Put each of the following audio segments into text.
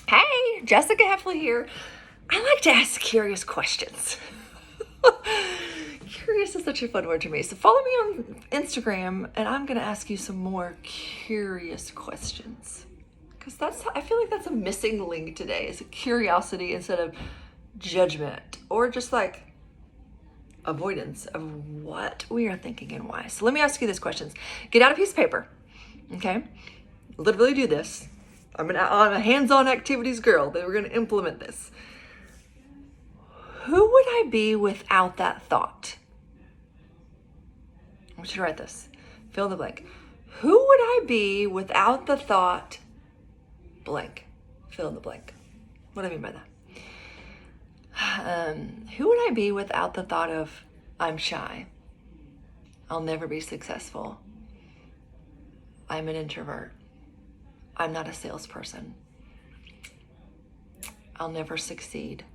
Hey, Jessica Heffley here. I like to ask curious questions. Curious is such a fun word to me. So follow me on Instagram and I'm going to ask you some more curious questions. Because I feel like that's a missing link today, is a curiosity instead of judgment or just like avoidance of what we are thinking and why. So let me ask you these questions. Get out a piece of paper, okay? Literally do this. I'm a hands-on activities girl, but we're going to implement this. Who would I be without that thought? I want you to write this. Fill in the blank. Who would I be without the thought blank? Fill in the blank. What do I mean by that? Who would I be without the thought of I'm shy? I'll never be successful. I'm an introvert. I'm not a salesperson. I'll never succeed.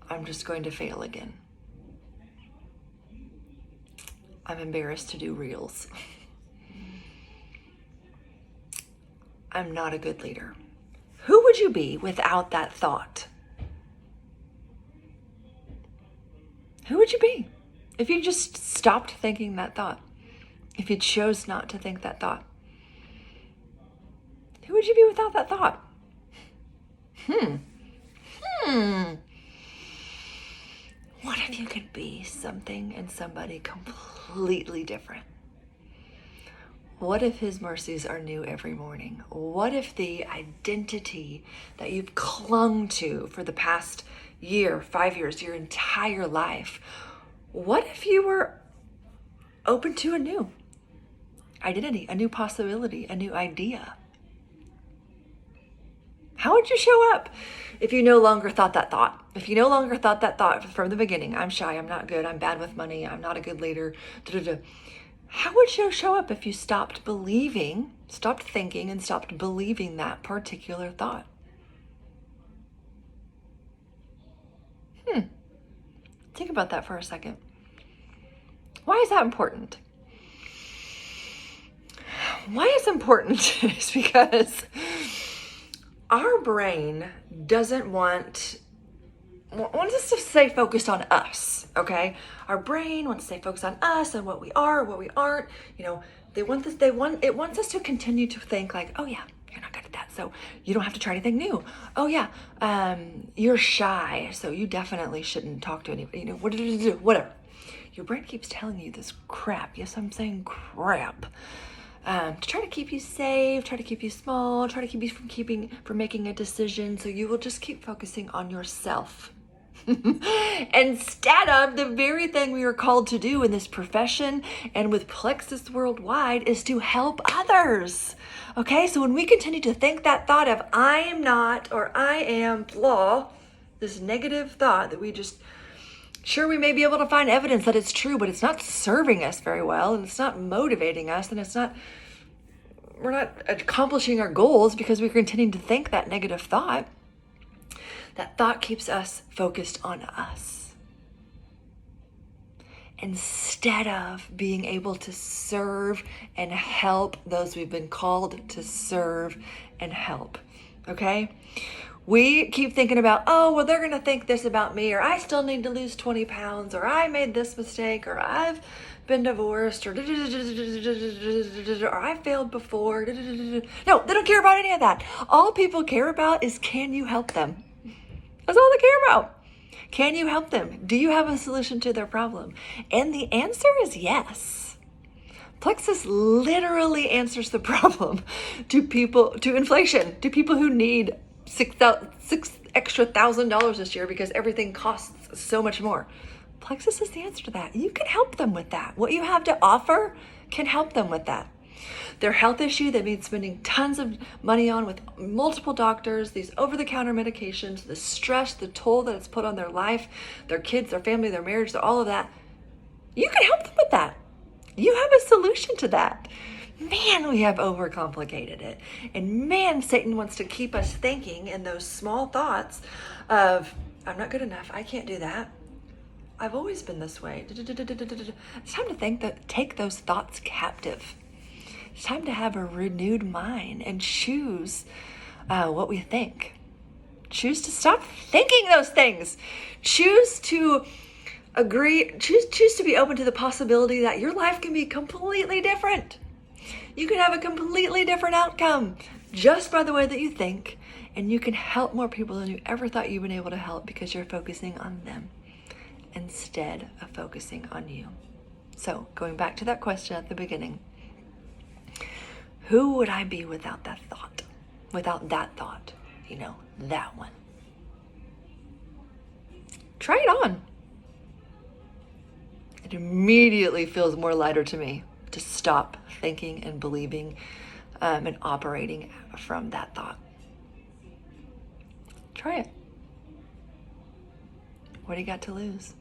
I'm just going to fail again. I'm embarrassed to do reels. I'm not a good leader. Who would you be without that thought? Who would you be if you just stopped thinking that thought? If you chose not to think that thought? Who would you be without that thought? What if you could be something and somebody completely different? What if His mercies are new every morning? What if the identity that you've clung to for the past year, 5 years, your entire life, what if you were open to a new identity, a new possibility, a new idea? How would you show up if you no longer thought that thought? If you no longer thought that thought from the beginning, I'm shy, I'm not good, I'm bad with money, I'm not a good leader, how would you show up if you stopped thinking, and stopped believing that particular thought? Think about that for a second. Why is that important? Why it's important is because our brain doesn't wants us to stay focused on us, okay? Our brain wants to stay focused on us and what we are, what we aren't. It wants us to continue to think like, oh yeah, you're not good at that, so you don't have to try anything new. Oh yeah, you're shy, so you definitely shouldn't talk to anybody, whatever. Your brain keeps telling you this crap. Yes, I'm saying crap. To try to keep you safe, try to keep you small, try to keep you from making a decision, so you will just keep focusing on yourself. Instead of the very thing we are called to do in this profession and with Plexus Worldwide is to help others. Okay, so when we continue to think that thought of I am not or I am blah, this negative thought that we just, sure, we may be able to find evidence that it's true, but it's not serving us very well, and it's not motivating us, and we're not accomplishing our goals because we're continuing to think that negative thought. That thought keeps us focused on us instead of being able to serve and help those we've been called to serve and help. Okay? We keep thinking about, oh, well, they're going to think this about me, or I still need to lose 20 pounds, or I made this mistake, or I've been divorced, or I failed before. No, they don't care about any of that. All people care about is, can you help them? That's all they care about. Can you help them? Do you have a solution to their problem? And the answer is yes. Plexus literally answers the problem to inflation, to people who need $6 extra $1,000 this year because everything costs so much more. Plexus is the answer to that. You can help them with that. What you have to offer can help them with that. Their health issue they've been spending tons of money on with multiple doctors, these over-the-counter medications, the stress, the toll that it's put on their life, their kids, their family, their marriage, all of that. You can help them with that. You have a solution to that. Man, we have overcomplicated it. And man, Satan wants to keep us thinking in those small thoughts of, I'm not good enough, I can't do that. I've always been this way. It's time to take those thoughts captive. It's time to have a renewed mind and choose what we think. Choose to stop thinking those things. Choose to choose to be open to the possibility that your life can be completely different. You can have a completely different outcome just by the way that you think, and you can help more people than you ever thought you'd been able to help because you're focusing on them instead of focusing on you. So, going back to that question at the beginning, who would I be without that thought? Without that thought, that one. Try it on. It immediately feels more lighter to me to stop thinking and believing and operating from that thought. Try it. What do you got to lose?